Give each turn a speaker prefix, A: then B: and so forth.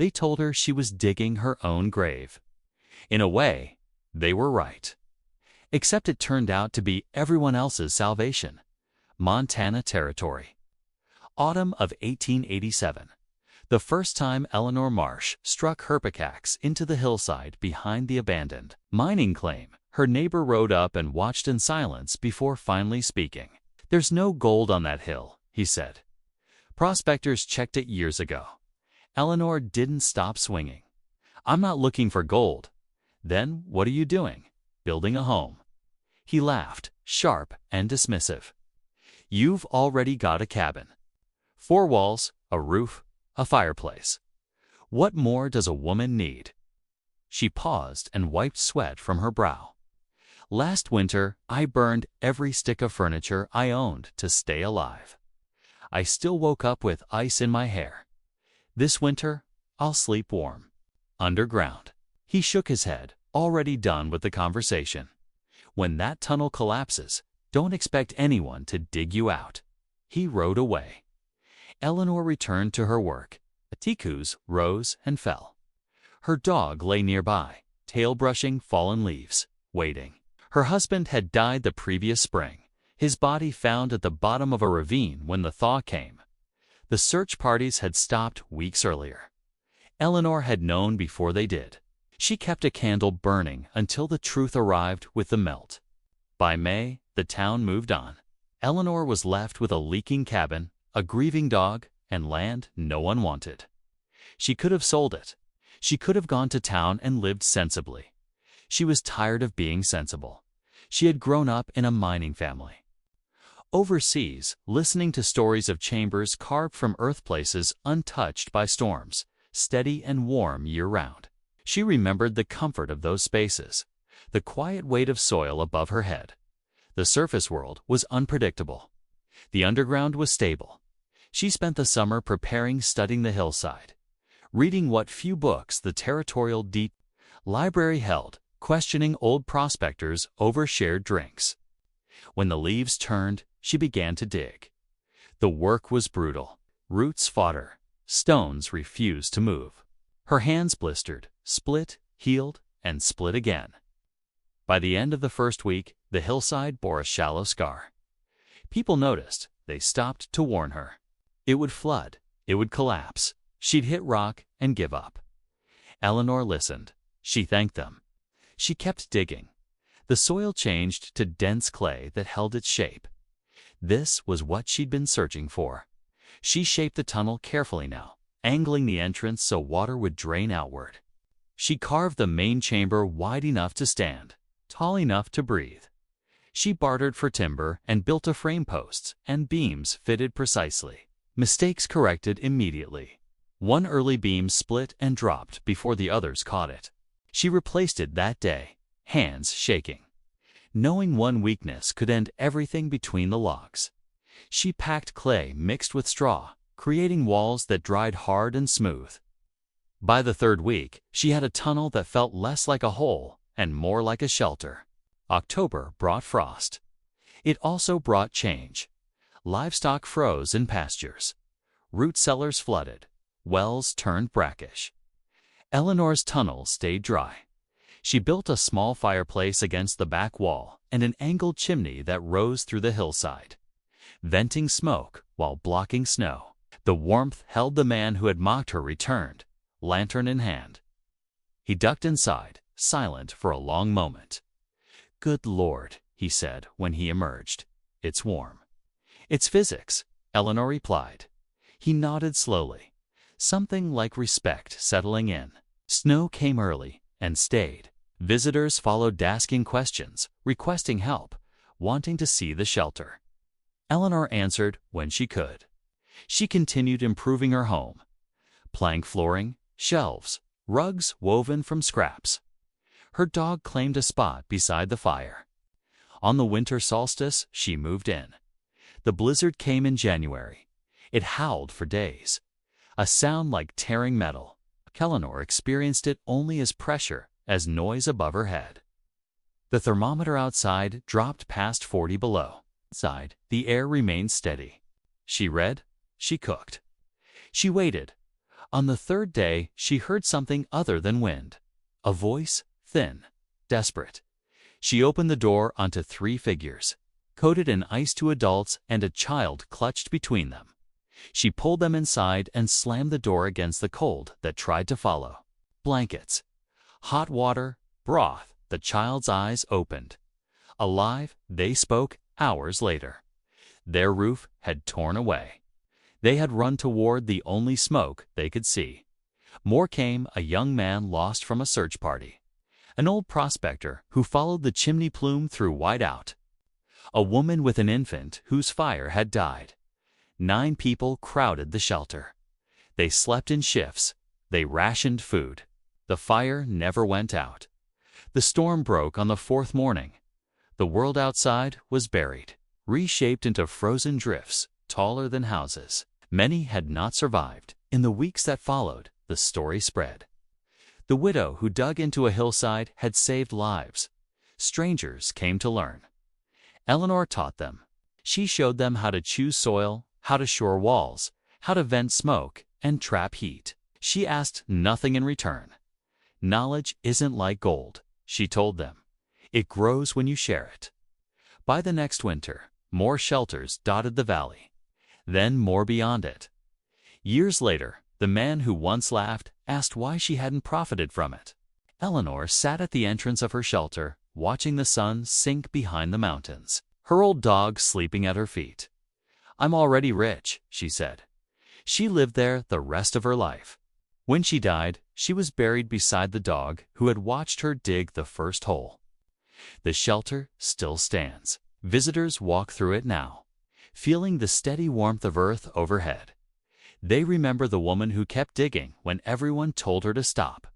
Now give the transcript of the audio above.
A: They told her she was digging her own grave. In a way, they were right. Except it turned out to be everyone else's salvation. Montana Territory. Autumn of 1887. The first time Eleanor Marsh struck her pickaxe into the hillside behind the abandoned mining claim, her neighbor rode up and watched in silence before finally speaking. "There's no gold on that hill," he said. "Prospectors checked it years ago." Eleanor didn't stop swinging. "I'm not looking for gold." "Then what are you doing?" "Building a home." He laughed, sharp and dismissive. "You've already got a cabin. 4 walls, a roof, a fireplace. What more does a woman need?" She paused and wiped sweat from her brow. "Last winter, I burned every stick of furniture I owned to stay alive. I still woke up with ice in my hair. This winter, I'll sleep warm. Underground." He shook his head, already done with the conversation. "When that tunnel collapses, don't expect anyone to dig you out." He rode away. Eleanor returned to her work. Atikus rose and fell. Her dog lay nearby, tail brushing fallen leaves, waiting. Her husband had died the previous spring, his body found at the bottom of a ravine when the thaw came. The search parties had stopped weeks earlier. Eleanor had known before they did. She kept a candle burning until the truth arrived with the melt. By May, the town moved on. Eleanor was left with a leaking cabin, a grieving dog, and land no one wanted. She could have sold it. She could have gone to town and lived sensibly. She was tired of being sensible. She had grown up in a mining family. Overseas, listening to stories of chambers carved from earth places untouched by storms, steady and warm year-round. She remembered the comfort of those spaces, the quiet weight of soil above her head. The surface world was unpredictable. The underground was stable. She spent the summer preparing, studying the hillside, reading what few books the territorial library held, questioning old prospectors over shared drinks. When the leaves turned, she began to dig. The work was brutal. Roots fought her. Stones refused to move. Her hands blistered, split, healed, and split again. By the end of the first week, the hillside bore a shallow scar. People noticed. They stopped to warn her. It would flood. It would collapse. She'd hit rock and give up. Eleanor listened. She thanked them. She kept digging. The soil changed to dense clay that held its shape. This was what she'd been searching for. She shaped the tunnel carefully now, angling the entrance so water would drain outward. She carved the main chamber wide enough to stand, tall enough to breathe. She bartered for timber and built a frame posts and beams fitted precisely. Mistakes corrected immediately. One early beam split and dropped before the others caught it. She replaced it that day, hands shaking, knowing one weakness could end everything between the logs. She packed clay mixed with straw, creating walls that dried hard and smooth. By the third week, she had a tunnel that felt less like a hole and more like a shelter. October brought frost. It also brought change. Livestock froze in pastures. Root cellars flooded. Wells turned brackish. Eleanor's tunnel stayed dry. She built a small fireplace against the back wall and an angled chimney that rose through the hillside, venting smoke while blocking snow. The warmth held the man who had mocked her returned, lantern in hand. He ducked inside, silent for a long moment. "Good Lord," he said when he emerged. "It's warm." "It's physics," Eleanor replied. He nodded slowly, something like respect settling in. Snow came early and stayed. Visitors followed asking questions, requesting help, wanting to see the shelter. Eleanor answered when she could. She continued improving her home. Plank flooring, shelves, rugs woven from scraps. Her dog claimed a spot beside the fire. On the winter solstice, she moved in. The blizzard came in January. It howled for days, a sound like tearing metal. Eleanor experienced it only as pressure, as noise above her head. The thermometer outside dropped past 40 below. Inside, the air remained steady. She read. She cooked. She waited. On the third day, she heard something other than wind. A voice, thin, desperate. She opened the door onto 3 figures, coated in ice, 2 adults and a child clutched between them. She pulled them inside and slammed the door against the cold that tried to follow. Blankets, hot water, broth. The child's eyes opened. Alive, they spoke hours later. Their roof had torn away. They had run toward the only smoke they could see. More came, a young man lost from a search party. An old prospector who followed the chimney plume through whiteout. A woman with an infant whose fire had died. 9 people crowded the shelter. They slept in shifts. They rationed food. The fire never went out. The storm broke on the 4th morning. The world outside was buried, reshaped into frozen drifts, taller than houses. Many had not survived. In the weeks that followed, the story spread. The widow who dug into a hillside had saved lives. Strangers came to learn. Eleanor taught them. She showed them how to choose soil, how to shore walls, how to vent smoke and trap heat. She asked nothing in return. Knowledge isn't like gold, she told them. It grows when you share it. By the next winter, more shelters dotted the valley. Then more beyond it. Years later, the man who once laughed asked why she hadn't profited from it. Eleanor sat at the entrance of her shelter, watching the sun sink behind the mountains, her old dog sleeping at her feet. "I'm already rich," she said. She lived there the rest of her life. When she died, she was buried beside the dog who had watched her dig the first hole. The shelter still stands. Visitors walk through it now, feeling the steady warmth of earth overhead. They remember the woman who kept digging when everyone told her to stop.